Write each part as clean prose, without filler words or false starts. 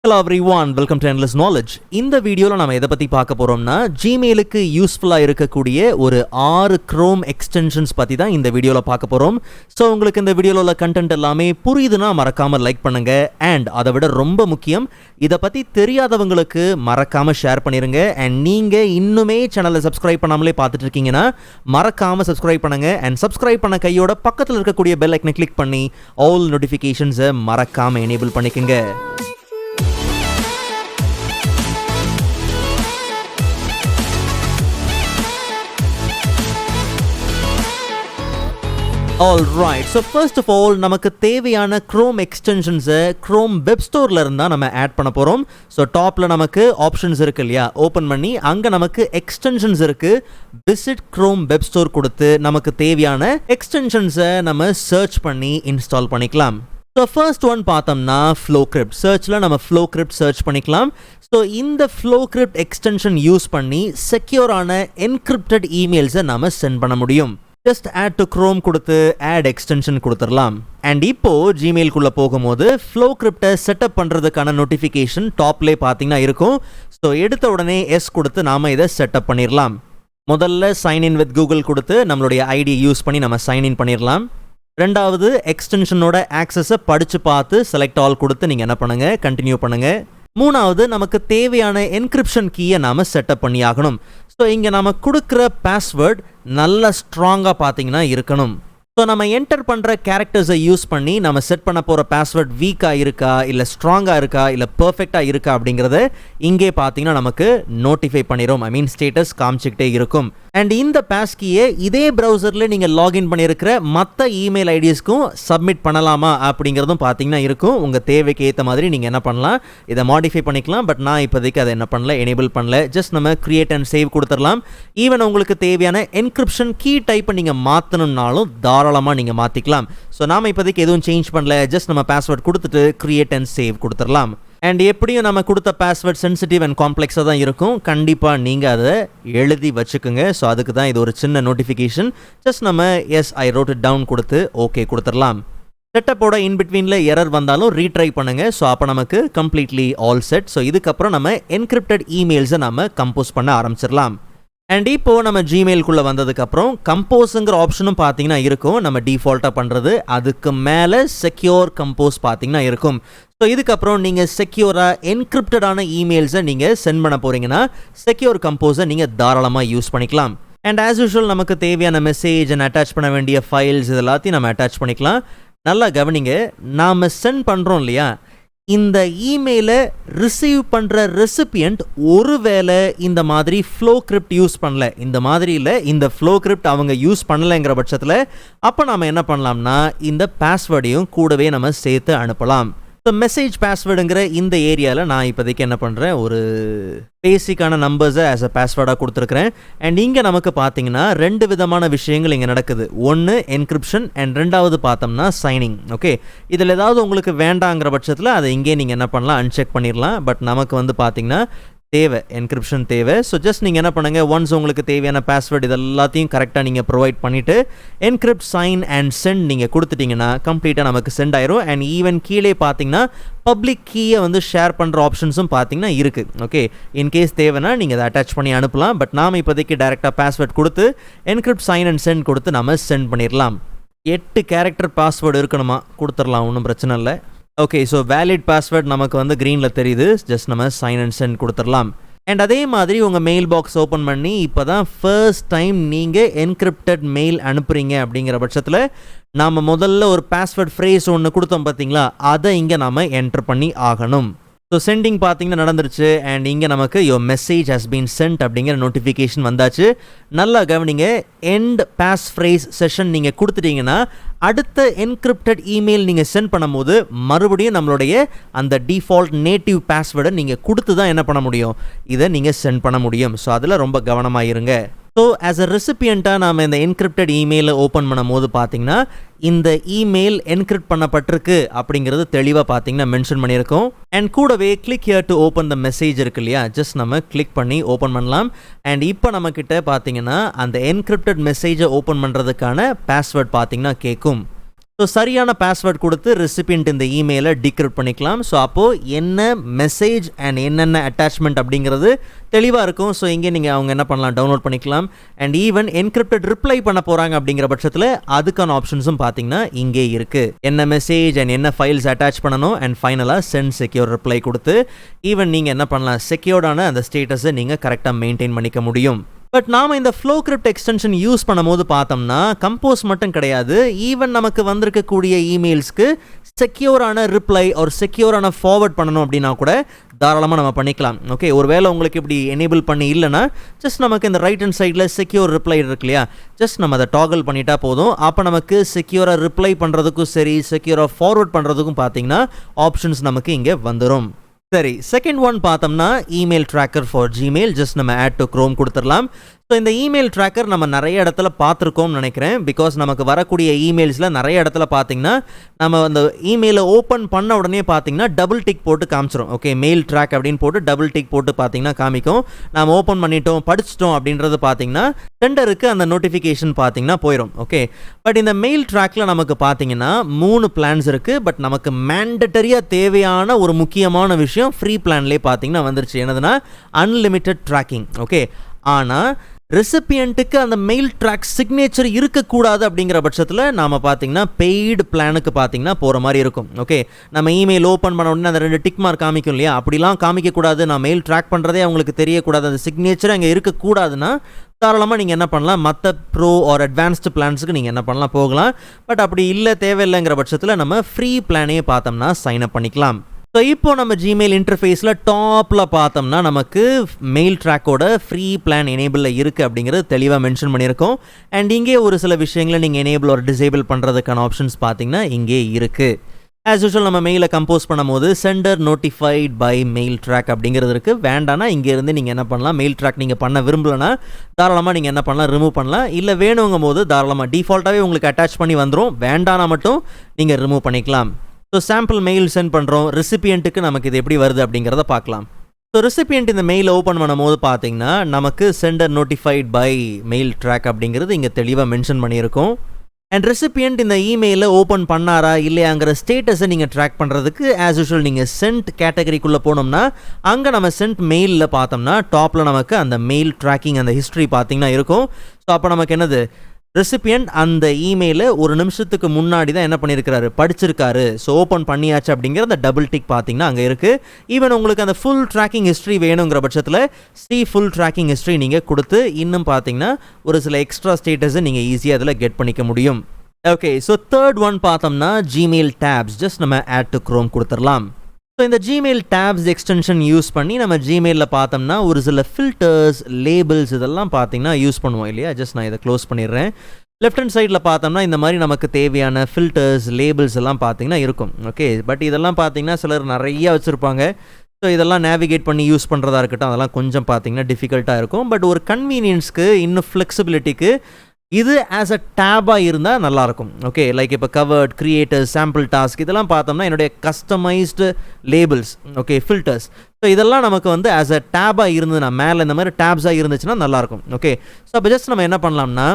Hello everyone, welcome to Endless Knowledge. இந்த வீடியோல நாம எதை பத்தி பார்க்க போறோம்னா ஜிமெயிலுக்கு யூஸ்ஃபுல்லா இருக்கக்கூடிய ஒரு 6 Chrome எக்ஸ்டென்ஷன்ஸ் பத்தி தான் இந்த வீடியோல பார்க்க போறோம். சோ உங்களுக்கு இந்த வீடியோல உள்ள கண்டென்ட் எல்லாமே புரியுதுனா மறக்காம லைக் பண்ணுங்க. அண்ட் அதை விட ரொம்ப முக்கியம், இதை பத்தி தெரியாதவங்களுக்கு மறக்காம ஷேர் பண்ணிருங்க. அண்ட் நீங்க இன்னுமே சேனலை சப்ஸ்கிரைப் பண்ணாமலே பார்த்துட்டு இருக்கீங்கன்னா மறக்காம சப்ஸ்கிரைப் பண்ணுங்க. அண்ட் சப்ஸ்கிரைப் பண்ண கையோட பக்கத்தில் இருக்கக்கூடிய பெல் ஐக்கனை கிளிக் பண்ணி ஆல் நோட்டிஃபிகேஷன்ஸை மறக்காம எனேபிள் பண்ணிக்கங்க. Alright, so first of all நமக்கு தேவையான Chrome extensions-ஐ Chrome Web Store-ல இருந்தா நம்ம ஆட் பண்ண போறோம். ஸோ டாப்ல நமக்கு ஆப்ஷன்ஸ் இருக்கு இல்லையா, ஓப்பன் பண்ணி அங்கே நமக்கு எக்ஸ்டென்ஷன்ஸ் இருக்கு. விசிட் Chrome Web Store கொடுத்து நமக்கு தேவையான எக்ஸ்டென்ஷன்ஸை நம்ம சர்ச் பண்ணி இன்ஸ்டால் பண்ணிக்கலாம். ஸோ ஃபர்ஸ்ட் ஒன் பார்த்தோம்னா FlowCrypt. சர்ச்சில் நம்ம FlowCrypt சர்ச் பண்ணிக்கலாம். ஸோ இந்த FlowCrypt எக்ஸ்டென்ஷன் யூஸ் பண்ணி செக்யூரான என்கிரிப்டட் இமெயில்ஸை நம்ம சென்ட் பண்ண முடியும். ஜஸ்ட் ஆட் டு Chrome கொடுத்து ஆட் எக்ஸ்டென்ஷன் கொடுத்துடலாம். அண்ட் இப்போ ஜிமெயிலுக்குள்ளே போகும்போது FlowCrypt-ஐ செட்டப் பண்ணுறதுக்கான நோட்டிஃபிகேஷன் டாப்லேயே பார்த்தீங்கன்னா இருக்கும். ஸோ எடுத்த உடனே எஸ் கொடுத்து நாம் இதை செட்டப் பண்ணிடலாம். முதல்ல சைன்இன் வித் கூகுள் கொடுத்து நம்மளுடைய ஐடியை யூஸ் பண்ணி நம்ம சைன்இன் பண்ணிடலாம். ரெண்டாவது எக்ஸ்டென்ஷனோட ஆக்சஸை படித்து பார்த்து செலக்ட் ஆல் கொடுத்து நீங்கள் என்ன பண்ணுங்கள், கண்டினியூ பண்ணுங்கள். மூணாவது நமக்கு தேவையான என்கிரிப்ஷன் கீயை நாம் செட்டப் பண்ணி ஆகணும். ஸோ இங்கே நம்ம கொடுக்குற பாஸ்வேர்ட் நல்லா ஸ்ட்ராங்காக பார்த்தீங்கன்னா இருக்கணும். ஸோ நம்ம என்டர் பண்ணுற கேரக்டர்ஸை யூஸ் பண்ணி நம்ம செட் பண்ண போகிற பாஸ்வேர்ட் வீக்காக இருக்கா, இல்லை ஸ்ட்ராங்காக இருக்கா, இல்லை பர்ஃபெக்டாக இருக்கா அப்படிங்கிறத இங்கே பார்த்தீங்கன்னா நமக்கு நோட்டிஃபை பண்ணிடும். ஐ மீன் ஸ்டேட்டஸ் காமிச்சிக்கிட்டே இருக்கும். அண்ட் இந்த பாஸ்கீயை இதே ப்ரௌசரில் நீங்கள் லாகின் பண்ணியிருக்கிற மற்ற இமெயில் ஐடிஸ்க்கும் சப்மிட் பண்ணலாமா அப்படிங்கிறதும் பார்த்தீங்கன்னா இருக்கும். உங்கள் தேவைக்கு ஏற்ற மாதிரி நீங்கள் என்ன பண்ணலாம், இதை மாடிஃபை பண்ணிக்கலாம். பட் நான் இப்போதைக்கு அதை என்ன பண்ணல, எனேபிள் பண்ணல. ஜஸ்ட் நம்ம கிரியேட் அண்ட் சேவ் கொடுத்துடலாம். ஈவன் உங்களுக்கு தேவையான என்கிரிப்ஷன் கீ டைப்பை நீங்கள் மாற்றணும்னாலும் தாராளமாக நீங்கள் மாற்றிக்கலாம். ஸோ நாம் இப்போதைக்கு எதுவும் சேஞ்ச் பண்ணல. ஜஸ்ட் நம்ம பாஸ்வேர்ட் கொடுத்துட்டு கிரியேட் அண்ட் சேவ் கொடுத்துடலாம். அண்ட் எப்படியும் நம்ம கொடுத்த பாஸ்வேர்ட் சென்சிட்டிவ் அண்ட் காம்ப்ளெக்ஸாக தான் இருக்கும். கண்டிப்பாக நீங்கள் அதை எழுதி வச்சுக்கோங்க. ஸோ அதுக்கு தான் இது ஒரு சின்ன நோட்டிஃபிகேஷன். ஜஸ்ட் நம்ம S I road it down கொடுத்து ஓகே கொடுத்துடலாம். செட்டப்போட இன்பிட்வீனில் எரர் வந்தாலும் ரீட்ரை பண்ணுங்கள். ஸோ அப்போ நமக்கு கம்ப்ளீட்லி ஆல் செட். ஸோ இதுக்கப்புறம் நம்ம என்கிரிப்டட் இமெயில்ஸை நம்ம கம்போஸ் பண்ண ஆரம்பிச்சிடலாம். அண்ட் இப்போது நம்ம ஜிமெயிலுக்குள்ளே வந்ததுக்கப்புறம் கம்போஸுங்கிற ஆப்ஷனும் பார்த்தீங்கன்னா இருக்கும். நம்ம டிஃபால்ட்டாக பண்ணுறது. அதுக்கு மேலே செக்யூர் கம்போஸ் பார்த்தீங்கன்னா இருக்கும். ஸோ இதுக்கப்புறம் நீங்கள் செக்யூராக என்கிரிப்டடான இமெயில்ஸை நீங்கள் சென்ட் பண்ண போகிறீங்கன்னா செக்யூர் கம்போஸை நீங்கள் தாராளமாக யூஸ் பண்ணிக்கலாம். அண்ட் ஆஸ் யூஷுவல் நமக்கு தேவையான மெசேஜ் அண்ட் அட்டாச் பண்ண வேண்டிய ஃபைல்ஸ் இது எல்லாத்தையும் நம்ம அட்டாச் பண்ணிக்கலாம். நல்லா கவனிங்க, நாம் சென்ட் பண்ணுறோம் இல்லையா, இந்த இமெயிலை ரிசீவ் பண்ணுற ரெசிபியன்ட் ஒருவேளை இந்த மாதிரி FlowCrypt யூஸ் பண்ணல, இந்த மாதிரி இல்லை, இந்த FlowCrypt அவங்க யூஸ் பண்ணலைங்கிற பட்சத்தில் அப்போ நாம் என்ன பண்ணலாம்னா இந்த பாஸ்வேர்டையும் கூடவே நம்ம சேர்த்து அனுப்பலாம். ஸோ மெசேஜ் பாஸ்வேர்டுங்கிற இந்த ஏரியாவில் நான் இப்போதைக்கு என்ன பண்ணுறேன், ஒரு பேசிக்கான நம்பர்ஸை ஆஸ் அ பாஸ்வேர்டாக கொடுத்துருக்குறேன். அண்ட் இங்கே நமக்கு பார்த்தீங்கன்னா ரெண்டு விதமான விஷயங்கள் இங்கே நடக்குது. ஒன்று என்கிரிப்ஷன் அண்ட் ரெண்டாவது பார்த்தோம்னா சைனிங். ஓகே, இதில் ஏதாவது உங்களுக்கு வேண்டாங்கிற பட்சத்தில் அதை இங்கே நீங்கள் என்ன பண்ணலாம், அன்செக் பண்ணிடலாம். பட் நமக்கு வந்து பார்த்தீங்கன்னா தேவை, என்கிரிப்ஷன் தேவை. ஸோ ஜஸ்ட் நீங்கள் என்ன பண்ணுங்கள், ஒன்ஸ் உங்களுக்கு தேவையான பாஸ்வேர்டு இது எல்லாத்தையும் கரெக்டாக நீங்கள் ப்ரொவைட் பண்ணிவிட்டு என்கிரிப்ட் சைன் அண்ட் சென்ட் நீங்கள் கொடுத்துட்டிங்கன்னா கம்ப்ளீட்டாக நமக்கு சென்ட் ஆயிரும். அண்ட் ஈவன் கீழே பார்த்தீங்கன்னா பப்ளிக் கீயை வந்து ஷேர் பண்ணுற ஆப்ஷன்ஸும் பார்த்தீங்கன்னா இருக்குது. ஓகே, இன்கேஸ் தேவைன்னா நீங்கள் அதை அட்டாச் பண்ணி அனுப்பலாம். பட் நாம் இப்போதைக்கு டேரெக்டாக பாஸ்வேர்ட் கொடுத்து என்கிரிப்ட் சைன் அண்ட் சென்ட் கொடுத்து நம்ம சென்ட் பண்ணிடலாம். 8 கேரக்டர் பாஸ்வேர்டு இருக்கணுமா, கொடுத்துடலாம், ஒன்றும் பிரச்சனை இல்லை. ஓகே, ஸோ வேலிட் பாஸ்வேர்ட் நமக்கு வந்து க்ரீனில் தெரியுது. ஜஸ்ட் நம்ம சைன் அண்ட் சென்ட் கொடுத்துடலாம். அண்ட் அதே மாதிரி உங்கள் மெயில் பாக்ஸ் ஓப்பன் பண்ணி இப்போ தான் ஃபர்ஸ்ட் டைம் நீங்கள் என்கிரிப்டட் மெயில் அனுப்புகிறீங்க அப்படிங்கிற பட்சத்தில் நாம் முதல்ல ஒரு பாஸ்வேர்ட் ஃப்ரேஸ் ஒன்று கொடுத்தோம் பார்த்தீங்களா, அதை இங்கே நாம் என்டர் பண்ணி ஆகணும். ஸோ சென்டிங் பார்த்தீங்கன்னா நடந்துருச்சு. அண்ட் இங்கே நமக்கு your message has been send அப்படிங்கிற நோட்டிஃபிகேஷன் வந்தாச்சு. நல்லா கவனிங்க, எண்ட் பாஸ் ஃப்ரேஸ் செஷன் நீங்கள் கொடுத்துட்டீங்கன்னா அடுத்த என்கிரிப்டட் இமெயில் நீங்கள் சென்ட் பண்ணும்போது மறுபடியும் நம்மளுடைய அந்த டிஃபால்ட் நேட்டிவ் பாஸ்வேர்டை நீங்கள் கொடுத்து தான் என்ன பண்ண முடியும், இதை நீங்கள் சென்ட் பண்ண முடியும். ஸோ அதில் ரொம்ப கவனமாக இருங்க. ஸோ ஆஸ் அ ரெசிபியண்ட்டாக நாம் இந்த என்கிரிப்டட் இமெயிலை ஓப்பன் பண்ணும் போது பார்த்தீங்கன்னா இந்த இமெயில் என்கிரிப்ட் பண்ணப்பட்டிருக்கு அப்படிங்கிறது தெளிவாக பார்த்தீங்கன்னா மென்ஷன் பண்ணியிருக்கோம். அண்ட் கூடவே click here to open the message இருக்கு இல்லையா, ஜஸ்ட் நம்ம கிளிக் பண்ணி ஓப்பன் பண்ணலாம். அண்ட் இப்போ நம்மக்கிட்ட பார்த்தீங்கன்னா அந்த என்கிரிப்டட் மெசேஜை ஓப்பன் பண்ணுறதுக்கான பாஸ்வேர்ட் பார்த்தீங்கன்னா கேட்கும். ஸோ சரியான பாஸ்வேர்ட் கொடுத்து ரெசிபியன்ட் இந்த இமெயிலை டிக்ரிப்ட் பண்ணிக்கலாம். ஸோ அப்போது என்ன மெசேஜ் அண்ட் என்னென்ன அட்டாச்மெண்ட் அப்படிங்கிறது தெளிவாக இருக்கும். ஸோ இங்கே நீங்கள் அவங்க என்ன பண்ணலாம், டவுன்லோட் பண்ணிக்கலாம். அண்ட் ஈவன் என்கிரிப்டட் ரிப்ளை பண்ண போகிறாங்க அப்படிங்கிற பட்சத்தில் அதுக்கான ஆப்ஷன்ஸும் பார்த்தீங்கன்னா இங்கே இருக்குது. என்ன மெசேஜ் அண்ட் என்ன ஃபைல்ஸ் அட்டாச் பண்ணணும் அண்ட் ஃபைனலாக சென்ட் செக்யூர் ரிப்ளை கொடுத்து ஈவன் நீங்கள் என்ன பண்ணலாம், செக்யூர்டான அந்த ஸ்டேட்டஸை நீங்கள் கரெக்டாக மெயின்டைன் பண்ணிக்க முடியும். பட் நாம் இந்த ஃப்ளோகிரிப்ட் எக்ஸ்டென்ஷன் யூஸ் பண்ணும்போது பார்த்தோம்னா கம்போஸ் மட்டும் கிடையாது, ஈவன் நமக்கு வந்திருக்கக்கூடிய இமெயில்ஸ்க்கு செக்யூரான ரிப்ளை ஒரு செக்யூரான ஃபார்வர்ட் பண்ணணும் அப்படின்னா கூட தாராளமாக நம்ம பண்ணிக்கலாம். ஓகே, ஒருவேளை உங்களுக்கு இப்படி எனேபிள் பண்ணி இல்லைன்னா ஜஸ்ட் நமக்கு இந்த ரைட் ஹேண்ட் சைடில் செக்யூர் ரிப்ளை இருக்கு இல்லையா, ஜஸ்ட் நம்ம அதை டாகல் பண்ணிட்டா போதும். அப்போ நமக்கு செக்யூராக ரிப்ளை பண்ணுறதுக்கும் சரி செக்யூராக ஃபார்வர்ட் பண்ணுறதுக்கும் பார்த்தீங்கன்னா ஆப்ஷன்ஸ் நமக்கு இங்கே வந்துடும். சரி, செகண்ட் ஒன் பார்த்தோம்னா email tracker for Gmail. Just நம்ம ஆட் டு க்ரோம் கொடுத்துடலாம். ஸோ இந்த இமெயில் ட்ராக்கர் நம்ம நிறைய இடத்துல பார்த்துருக்கோம்னு நினைக்கிறேன். பிகாஸ் நமக்கு வரக்கூடிய இமெயில்ஸில் நிறைய இடத்துல பார்த்தீங்கன்னா நம்ம அந்த இமெயிலை ஓப்பன் பண்ண உடனே பார்த்தீங்கன்னா டபுள் டிக் போட்டு காமிச்சிரும். ஓகே, மெயில் ட்ராக் அப்படின்னு போட்டு டபுள் டிக் போட்டு பார்த்தீங்கன்னா காமிக்கும். நம்ம ஓப்பன் பண்ணிட்டோம் படிச்சிட்டோம் அப்படின்றது பார்த்தீங்கன்னா சென்டருக்கு அந்த நோட்டிஃபிகேஷன் பார்த்தீங்கன்னா போயிடும். ஓகே, பட் இந்த மெயில் ட்ராக்கில் நமக்கு பார்த்தீங்கன்னா 3 பிளான்ஸ் இருக்குது. பட் நமக்கு மேண்டட்டரியாக தேவையான ஒரு முக்கியமான விஷயம் ஃப்ரீ பிளான்லேயே பார்த்தீங்கன்னா வந்துருச்சு. என்னதுன்னா அன்லிமிட்டெட் ட்ராக்கிங். ஓகே, ஆனால் ரெசிபியண்ட்டுக்கு அந்த மெயில் ட்ராக் சிக்னேச்சர் இருக்கக்கூடாது அப்படிங்கிற பட்சத்தில் நாம் பார்த்தீங்கன்னா பெய்டு பிளானுக்கு பார்த்தீங்கன்னா போகிற மாதிரி இருக்கும். ஓகே, நம்ம இமெயில் ஓப்பன் பண்ண உடனே அந்த 2 டிக் மார்க் காமிக்கும் இல்லையா, அப்படிலாம் காமிக்கக்கூடாது. நான் மெயில் ட்ராக் பண்ணுறதே அவங்களுக்கு தெரியக்கூடாது, அந்த சிக்னேச்சர் அங்கே இருக்கக்கூடாதுன்னா தாராளமாக நீங்கள் என்ன பண்ணலாம், மற்ற ப்ரோ ஆர் அட்வான்ஸ்டு பிளான்ஸுக்கு நீங்கள் என்ன பண்ணலாம், போகலாம். பட் அப்படி இல்லை தேவையில்லைங்கிற பட்சத்தில் நம்ம ஃப்ரீ பிளானே பார்த்தோம்னா சைன் அப் பண்ணிக்கலாம். ஸோ இப்போ நம்ம ஜிமெயில் இன்டர்ஃபேஸில் டாப்பில் பார்த்தோம்னா நமக்கு மெயில் ட்ராக்கோட ஃப்ரீ பிளான் எனேபிளில் இருக்குது அப்படிங்கிறது தெளிவாக மென்ஷன் பண்ணியிருக்கோம். அண்ட் இங்கே ஒரு சில விஷயங்களை நீங்கள் எனேபிள் ஒரு டிசேபிள் பண்ணுறதுக்கான ஆப்ஷன்ஸ் பார்த்தீங்கன்னா இங்கே இருக்குது. ஆஸ் யூஷுவல் நம்ம மெயிலை கம்போஸ் பண்ணும்போது sender notified by mail track அப்படிங்கிறது இருக்குது. வேண்டானா இங்கேருந்து நீங்கள் என்ன பண்ணலாம், மெயில் ட்ராக் நீங்கள் பண்ண விரும்பலைன்னா தாராளமாக நீங்கள் என்ன பண்ணலாம், ரிமூவ் பண்ணலாம். இல்லை வேணுங்கும் போது தாராளமாக டிஃபால்ட்டாகவே உங்களுக்கு அட்டாச் பண்ணி வந்துடும். வேண்டானா மட்டும் நீங்கள் ரிமூவ் பண்ணிக்கலாம். ஸோ சாம்பிள் மெயில் சென்ட் பண்ணுறோம், ரெசிபியண்ட்டுக்கு நமக்கு இது எப்படி வருது அப்படிங்கிறத பார்க்கலாம். ஸோ ரெசிபியண்ட் இந்த மெயில் ஓப்பன் பண்ணும்போது பார்த்தீங்கன்னா நமக்கு sender notified by mail track அப்படிங்கிறது இங்கே தெளிவாக மென்ஷன் பண்ணியிருக்கோம். அண்ட் ரெசிபியண்ட் இந்த இமெயிலை ஓப்பன் பண்ணாரா இல்லையாங்கிற ஸ்டேட்டஸை நீங்கள் ட்ராக் பண்ணுறதுக்கு ஆஸ் யூஷுவல் நீங்கள் சென்ட் கேட்டகரிக்குள்ளே போனோம்னா அங்கே நம்ம சென்ட் மெயிலில் பார்த்தோம்னா டாப்பில் நமக்கு அந்த மெயில் ட்ராக்கிங் அந்த ஹிஸ்ட்ரி பார்த்தீங்கன்னா இருக்கும். ஸோ அப்போ நமக்கு என்னது, ரெசிபியண்ட் அந்த இமெயிலை ஒரு நிமிஷத்துக்கு முன்னாடி தான் என்ன பண்ணியிருக்கிறாரு, படிச்சிருக்காரு. ஸோ ஓப்பன் பண்ணியாச்சு அப்படிங்கிற அந்த டபுள் டிக் பார்த்தீங்கன்னா அங்கே இருக்குது. ஈவன் உங்களுக்கு அந்த ஃபுல் ட்ராக்கிங் ஹிஸ்ட்ரி வேணுங்கிற பட்சத்தில் ஃபுல் ட்ராக்கிங் ஹிஸ்ட்ரி நீங்கள் கொடுத்து இன்னும் பார்த்தீங்கன்னா ஒரு சில எக்ஸ்ட்ரா ஸ்டேட்டஸை நீங்கள் ஈஸியாக அதில் கெட் பண்ணிக்க முடியும். ஓகே, ஸோ தேர்ட் ஒன் பார்த்தோம்னா ஜிமெயில் டேப்ஸ். ஜஸ்ட் நம்ம ஆட் டு க்ரோம் கொடுத்துடலாம். ஸோ இந்த ஜிமெயில் டேப்ஸ் எக்ஸ்டென்ஷன் யூஸ் பண்ணி நம்ம ஜிமெயிலில் பார்த்தோம்னா ஒரு சில ஃபில்டர்ஸ், லேபிள்ஸ் இதெல்லாம் பார்த்தீங்கன்னா யூஸ் பண்ணுவோம் இல்லையா. ஜஸ்ட் நான் இதை க்ளோஸ் பண்ணிடுறேன். லெஃப்ட் ஹேண்ட் சைடில் பார்த்தோம்னா இந்த மாதிரி நமக்கு தேவையான ஃபில்டர்ஸ், லேபிள்ஸ் எல்லாம் பார்த்தீங்கன்னா இருக்கும். ஓகே, பட் இதெல்லாம் பார்த்தீங்கன்னா சிலர் நிறையா வச்சுருப்பாங்க. ஸோ இதெல்லாம் நேவிகேட் பண்ணி யூஸ் பண்ணுறதா இருக்கட்டும், அதெல்லாம் கொஞ்சம் பார்த்தீங்கன்னா டிஃபிகல்ட்டாக இருக்கும். பட் ஒரு கன்வீனியன்ஸ்க்கு இன்னும் ஃப்ளெக்சிபிலிட்டிக்கு இது ஆஸ் அ டேபாக இருந்தால் நல்லாயிருக்கும். ஓகே, லைக் இப்போ கவர்ட், கிரியேட்டர்ஸ், சாம்பிள் டாஸ்க் இதெல்லாம் பார்த்தோம்னா என்னுடைய customised labels, okay, filters. So இதெல்லாம் நமக்கு வந்து ஆஸ் அ டேபாக இருந்ததுன்னா மேலே இந்த மாதிரி டேப்ஸாக இருந்துச்சுன்னா நல்லாயிருக்கும். ஓகே, ஸோ அப்போ ஜஸ்ட் நம்ம என்ன பண்ணலாம்னா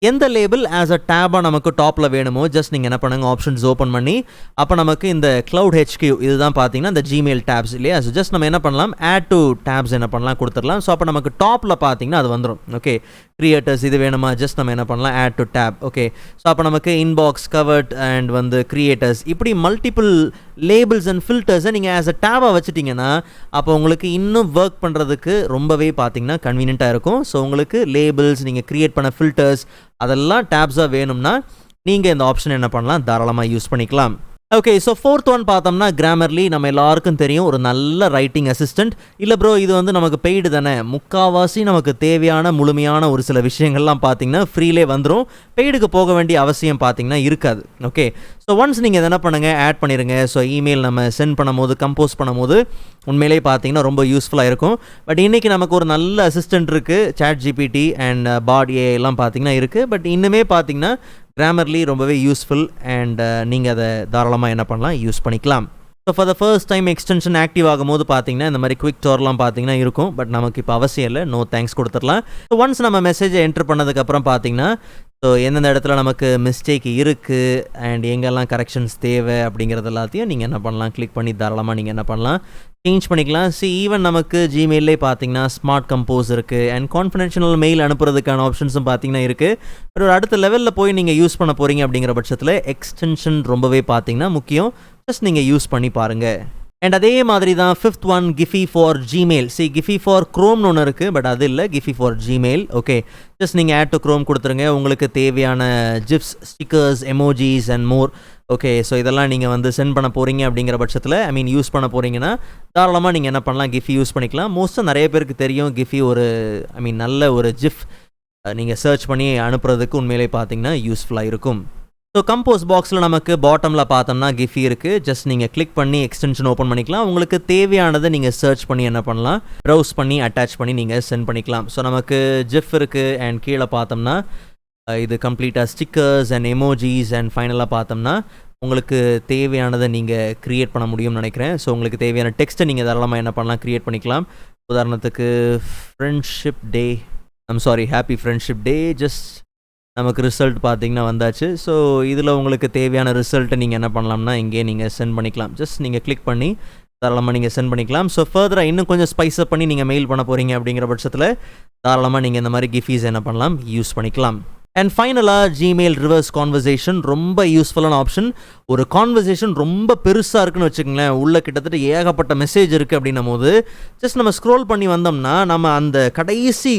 எந்த லேபிள் ஆஸ் அ டேபாக நமக்கு டாப்பில் வேணுமோ ஜஸ்ட் நீங்கள் என்ன பண்ணுங்கள், ஆப்ஷன்ஸ் ஓப்பன் பண்ணி அப்போ நமக்கு இந்த க்ளவுட் HQ இதுதான் பார்த்தீங்கன்னா இந்த ஜிமெயில் டேப்ஸ் இல்லையா. ஸோ ஜஸ்ட் நம்ம என்ன பண்ணலாம், ஆட் டு டேப்ஸ் என்ன பண்ணலாம் கொடுத்துடலாம். ஸோ அப்போ நமக்கு டாப்பில் பார்த்தீங்கன்னா அது வந்துடும். ஓகே, கிரியேட்டர்ஸ் இது வேணுமா, ஜஸ்ட் நம்ம என்ன பண்ணலாம், add to tab. Okay, so அப்போ நமக்கு இன்பாக்ஸ், கவர்ட் அண்ட் வந்து கிரியேட்டர்ஸ் இப்படி மல்டிபிள் லேபிள்ஸ் அண்ட் ஃபில்டர்ஸை நீங்கள் ஆஸ் அ டேபாக வச்சுட்டிங்கன்னா அப்போ உங்களுக்கு இன்னும் ஒர்க் பண்ணுறதுக்கு ரொம்பவே பார்த்தீங்கன்னா கன்வீனியண்ட்டாக இருக்கும். ஸோ உங்களுக்கு லேபிள்ஸ், நீங்கள் க்ரியேட் பண்ண ஃபில்டர்ஸ் அதெல்லாம் டேப்ஸாக வேணும்னா நீங்கள் இந்த ஆப்ஷன் என்ன பண்ணலாம், தாராளமாக யூஸ் பண்ணிக்கலாம். ஓகே, ஸோ ஃபோர்த் ஒன் பார்த்தோம்னா கிராமர்லி. நம்ம எல்லாருக்கும் தெரியும் ஒரு நல்ல ரைட்டிங் அசிஸ்டன்ட். இல்லை ப்ரோ இது வந்து நமக்கு பெய்டு தானே, முக்கால்வாசி நமக்கு தேவையான முழுமையான ஒரு சில விஷயங்கள்லாம் பார்த்தீங்கன்னா ஃப்ரீலே வந்துடும். பெய்டுக்கு போக வேண்டிய அவசியம் பார்த்தீங்கன்னா இருக்காது. ஓகே, ஸோ ஒன்ஸ் நீங்கள் என்ன பண்ணுங்கள், ஆட் பண்ணிடுங்க. ஸோ இமெயில் நம்ம சென்ட் பண்ணும்போது, கம்போஸ் பண்ணும்போது உண்மையிலேயே பார்த்தீங்கன்னா ரொம்ப யூஸ்ஃபுல்லாக இருக்கும். பட் இன்றைக்கி நமக்கு ஒரு நல்ல அசிஸ்டன்ட் இருக்குது, ChatGPT அண்ட் பாட் AI எல்லாம் பார்த்தீங்கன்னா இருக்குது. பட் இன்னுமே பார்த்தீங்கன்னா கிராமர்லி ரொம்பவே யூஸ்ஃபுல் அண்ட் நீங்கள் அதை தாராளமாக என்ன பண்ணலாம், யூஸ் பண்ணிக்கலாம். So for the first time extension active ஆகும்போது பார்த்தீங்கன்னா இந்த மாதிரி குவிக் டோர்லாம் பார்த்தீங்கன்னா இருக்கும். பட் நமக்கு இப்போ அவசியம் இல்லை, நோ தேங்க்ஸ் கொடுத்துடலாம். ஸோ ஒன்ஸ் நம்ம மெசேஜை என்ட்ரு பண்ணதுக்கப்புறம் பார்த்தீங்கன்னா ஸோ எந்தெந்த இடத்துல நமக்கு மிஸ்டேக் இருக்குது அண்ட் எங்கெல்லாம் கரெக்ஷன்ஸ் தேவை அப்படிங்கிறது எல்லாத்தையும் நீங்கள் என்ன பண்ணலாம், கிளிக் பண்ணி தாராளமாக நீங்கள் என்ன பண்ணலாம், சேஞ்ச் பண்ணிக்கலாம். ஈவன் நமக்கு ஜிமெயிலே பார்த்தீங்கன்னா ஸ்மார்ட் கம்போஸ் இருக்குது அண்ட் கான்ஃபிடென்ஷியல் மெயில் அனுப்புறதுக்கான ஆப்ஷன்ஸும் பார்த்தீங்கன்னா இருக்குது. பட் ஒரு அடுத்த லெவலில் போய் நீங்கள் யூஸ் பண்ண போகிறீங்க அப்படிங்கிற பட்சத்தில் எக்ஸ்டென்ஷன் ரொம்பவே பார்த்தீங்கன்னா முக்கியம். ஜஸ்ட் நீங்கள் யூஸ் பண்ணி பாருங்கள். அண்ட் அதே மாதிரி தான் fifth one Giphy for Gmail. Giphy for க்ரோம்னு ஒன்று இருக்குது, பட் அது இல்லை, Giphy for Gmail. Okay, just நீங்கள் ஆட் டு க்ரோம் கொடுத்துருங்க. உங்களுக்கு தேவையான gifs, stickers, emojis and more. Okay, so இதெல்லாம் நீங்கள் வந்து சென்ட் பண்ண போகிறீங்க அப்படிங்கிற பட்சத்தில் யூஸ் பண்ண போகிறீங்கன்னா தாராளமாக நீங்கள் என்ன பண்ணலாம், கிஃபி யூஸ் பண்ணிக்கலாம். மோஸ்ட்டாக நிறைய பேருக்கு தெரியும் கிஃபி ஒரு நல்ல ஒரு ஜிஃப் நீங்கள் சர்ச் பண்ணி அனுப்புறதுக்கு உண்மையிலே பார்த்தீங்கன்னா யூஸ்ஃபுல்லாக இருக்கும். ஸோ கம்போஸ் பாக்ஸில் நமக்கு பாட்டமில் பார்த்தோம்னா கிஃபி இருக்குது. ஜஸ்ட் நீங்கள் கிளிக் பண்ணி எக்ஸ்டென்ஷன் ஓப்பன் பண்ணிக்கலாம். உங்களுக்கு தேவையானதை நீங்கள் சர்ச் பண்ணி என்ன பண்ணலாம், ப்ரௌஸ் பண்ணி அட்டாச் பண்ணி நீங்கள் சென்ட் பண்ணிக்கலாம். ஸோ நமக்கு ஜிஃப் இருக்குது அண்ட் கீழே பார்த்தோம்னா இது கம்ப்ளீட்டாக ஸ்டிக்கர்ஸ் அண்ட் எமோஜிஸ் அண்ட் ஃபைனலாக பார்த்தோம்னா உங்களுக்கு தேவையானதை நீங்கள் க்ரியேட் பண்ண முடியும்னு நினைக்கிறேன். ஸோ உங்களுக்கு தேவையான டெக்ஸ்ட்டை நீங்கள் தாராளமாக என்ன பண்ணலாம், க்ரியேட் பண்ணிக்கலாம். உதாரணத்துக்கு ஹாப்பி ஃப்ரெண்ட்ஷிப் டே. ஜஸ்ட் நமக்கு ரிசல்ட் பார்த்தீங்கன்னா வந்தாச்சு. ஸோ இதில் உங்களுக்கு தேவையான ரிசல்ட்டை நீங்கள் என்ன பண்ணலாம்னா இங்கே நீங்கள் சென்ட் பண்ணிக்கலாம். ஜஸ்ட் நீங்கள் கிளிக் பண்ணி தாராளமாக நீங்கள் சென்ட் பண்ணிக்கலாம். ஸோ ஃபர்தராக இன்னும் கொஞ்சம் ஸ்பைஸப் பண்ணி நீங்கள் மெயில் பண்ண போகிறீங்க அப்படிங்கிற பட்சத்தில் தாராளமாக நீங்கள் இந்த மாதிரி கிஃபீஸ் என்ன பண்ணலாம், யூஸ் பண்ணிக்கலாம். அண்ட் ஃபைனலாக ஜிமெயில் ரிவர்ஸ் கான்வர்சேஷன் ரொம்ப யூஸ்ஃபுல்லான ஆப்ஷன். ஒரு கான்வர்சேஷன் ரொம்ப பெருசாக இருக்குன்னு வச்சுக்கோங்களேன், உள்ளே கிட்டத்தட்ட ஏகப்பட்ட மெசேஜ் இருக்குது அப்படின்னும் போது ஜஸ்ட் நம்ம ஸ்க்ரோல் பண்ணி வந்தோம்னா நம்ம அந்த கடைசி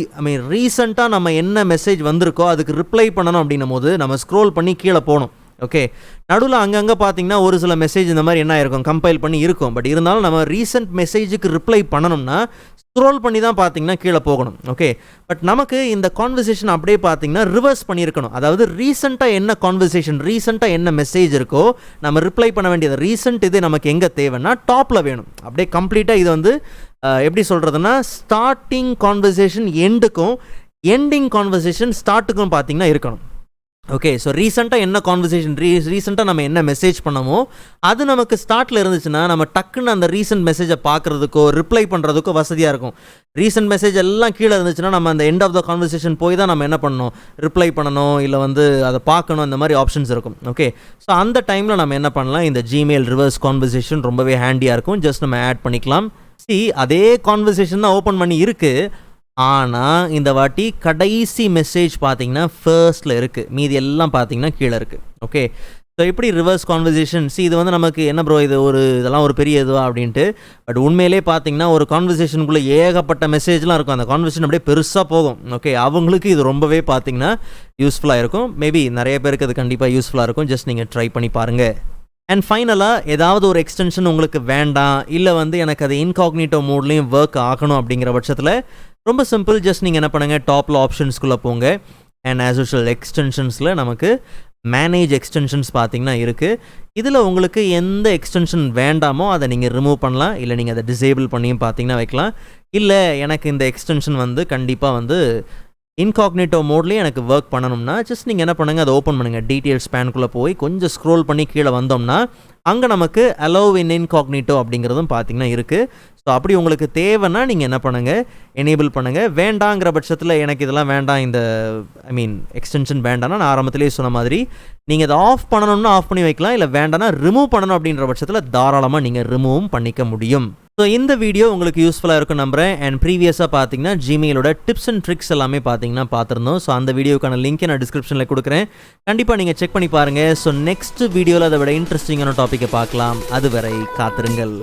ரீசெண்டாக நம்ம என்ன மெசேஜ் வந்திருக்கோ அதுக்கு ரிப்ளை பண்ணணும் அப்படின்னும் போது நம்ம ஸ்க்ரோல் பண்ணி கீழே போகணும். ஓகே, நடுவில் அங்கங்கே பார்த்தீங்கன்னா ஒரு சில மெசேஜ் இந்த மாதிரி என்ன இருக்கும், கம்பைல் பண்ணி இருக்கும். பட் இருந்தாலும் நம்ம ரீசெண்ட் மெசேஜுக்கு ரிப்ளை பண்ணணும்னா ஸ்க்ரோல் பண்ணி தான் பார்த்தீங்கன்னா கீழே போகணும். ஓகே, பட் நமக்கு இந்த கான்வர்சேஷன் அப்படியே பார்த்தீங்கன்னா ரிவர்ஸ் பண்ணியிருக்கணும். அதாவது ரீசெண்டாக என்ன கான்வர்சேஷன், ரீசெண்டாக என்ன மெசேஜ் இருக்கோ நம்ம ரிப்ளை பண்ண வேண்டியது ரீசெண்ட் இது நமக்கு எங்கே தேவைன்னா டாப்பில் வேணும். அப்படியே கம்ப்ளீட்டாக இது வந்து எப்படி சொல்கிறதுனா ஸ்டார்டிங் கான்வர்சேஷன் எண்டுக்கும் எண்டிங் கான்வர்சேஷன் ஸ்டார்ட்டுக்கும் பார்த்தீங்கன்னா இருக்கணும். ஓகே, ஸோ ரீசெண்டாக என்ன கான்வர்சேஷன், ரீசெண்டாக நம்ம என்ன மெசேஜ் பண்ணமோ அது நமக்கு ஸ்டார்ட்டில் இருந்துச்சுன்னா நம்ம டக்குன்னு அந்த ரீசெண்ட் மெசேஜை பார்க்குறதுக்கோ ரிப்ளை பண்ணுறதுக்கோ வசதியாக இருக்கும். ரீசெண்ட் மெசேஜ் எல்லாம் கீழே இருந்துச்சுன்னா நம்ம அந்த எண்ட் ஆஃப் த கான்வர்சேஷன் போய் தான் நம்ம என்ன பண்ணணும், ரிப்ளை பண்ணணும், இல்லை வந்து அதை பார்க்கணும், இந்த மாதிரி ஆப்ஷன்ஸ் இருக்கும். ஓகே, ஸோ அந்த டைமில் நம்ம என்ன பண்ணலாம், இந்த ஜிமெயில் ரிவர்ஸ் கான்வர்சேஷன் ரொம்பவே ஹேண்டியாக இருக்கும். ஜஸ்ட் நம்ம ஆட் பண்ணிக்கலாம். அதே கான்வர்சேஷன் தான் ஓப்பன் பண்ணி இருக்குது, ஆனால் இந்த வாட்டி கடைசி மெசேஜ் பார்த்தீங்கன்னா ஃபர்ஸ்ட்டில் இருக்குது, மீதி எல்லாம் பார்த்தீங்கன்னா கீழே இருக்குது. ஓகே, ஸோ இப்படி ரிவர்ஸ் கான்வர்சேஷன். இது வந்து நமக்கு என்ன ப்ரோ இது இதெல்லாம் ஒரு பெரிய இதுவா அப்படின்ட்டு. பட் உண்மையிலே பார்த்தீங்கன்னா ஒரு கான்வர்சேஷனுக்குள்ளே ஏகப்பட்ட மெசேஜ்லாம் இருக்கும், அந்த கான்வர்சேஷன் அப்படியே பெருசாக போகும். ஓகே, அவங்களுக்கு இது ரொம்பவே பார்த்தீங்கன்னா யூஸ்ஃபுல்லாக இருக்கும். மேபி நிறைய பேருக்கு அது கண்டிப்பாக யூஸ்ஃபுல்லாக இருக்கும். ஜஸ்ட் நீங்கள் ட்ரை பண்ணி பாருங்கள். அண்ட் ஃபைனலாக ஏதாவது ஒரு எக்ஸ்டென்ஷன் உங்களுக்கு வேண்டாம், இல்லை வந்து எனக்கு அது இன்காக்னிட்டோ மோட்லேயும் ஒர்க் ஆகணும் அப்படிங்கிற பட்சத்தில் ரொம்ப சிம்பிள். ஜஸ்ட் நீங்கள் என்ன பண்ணுங்கள், டாப்பில் ஆப்ஷன்ஸ்குள்ளே போங்க. அண்ட் ஆஸ் யூஷுவல் எக்ஸ்டென்ஷன்ஸில் நமக்கு மேனேஜ் எக்ஸ்டென்ஷன்ஸ் பார்த்தீங்கன்னா இருக்குது. இதில் உங்களுக்கு எந்த எக்ஸ்டென்ஷன் வேண்டாமோ அதை நீங்கள் ரிமூவ் பண்ணலாம், இல்லை நீங்கள் அதை டிசேபிள் பண்ணியும் பார்த்தீங்கன்னா வைக்கலாம். இல்லை எனக்கு இந்த எக்ஸ்டென்ஷன் வந்து கண்டிப்பாக வந்து இன்காக்னிட்டோ மோட்லேயே எனக்கு ஒர்க் பண்ணணும்னா ஜஸ்ட் நீங்கள் என்ன பண்ணுங்கள், அதை ஓப்பன் பண்ணுங்கள். டீட்டெயில்ஸ் ஸ்பேனுக்குள்ளே போய் கொஞ்சம் ஸ்க்ரோல் பண்ணி கீழே வந்தோம்னா அங்கே நமக்கு அலோவ் இன் இன்காக்னிட்டோ அப்படிங்கிறதும் பார்த்தீங்கன்னா இருக்குது. ஸோ அப்படி உங்களுக்கு தேவைன்னா நீங்கள் என்ன பண்ணுங்கள், எனேபிள் பண்ணுங்கள். வேண்டாங்கிற பட்சத்தில் எனக்கு இதெல்லாம் வேண்டாம், இந்த எக்ஸ்டென்ஷன் வேண்டாம்னா நான் ஆரம்பத்திலேயே சொன்ன மாதிரி நீங்கள் இதை ஆஃப் பண்ணணும்னா ஆஃப் பண்ணி வைக்கலாம், இல்லை வேண்டாம்னா ரிமூவ் பண்ணணும் அப்படின்ற பட்சத்தில் தாராளமாக நீங்கள் ரிமூவும் பண்ணிக்க முடியும். ஸோ இந்த வீடியோ உங்களுக்கு யூஸ்ஃபுல்லாக இருக்கும் நம்புகிறேன். அண்ட் ப்ரீவியஸாக பார்த்தீங்கன்னா ஜிமெயிலோட டிப்ஸ் அண்ட் ட்ரிக்ஸ் எல்லாமே பார்த்தீங்கன்னா பார்த்துருந்தோம். ஸோ அந்த வீடியோக்கான லிங்க்கை நான் டிஸ்கிரிப்ஷனில் கொடுக்குறேன், கண்டிப்பாக நீங்கள் செக் பண்ணி பாருங்கள். ஸோ நெக்ஸ்ட் வீடியோவில் அதை விட இன்ட்ரெஸ்டிங்கான டாப்பிக்கை பார்க்கலாம். அதுவரை காத்திருங்கள்.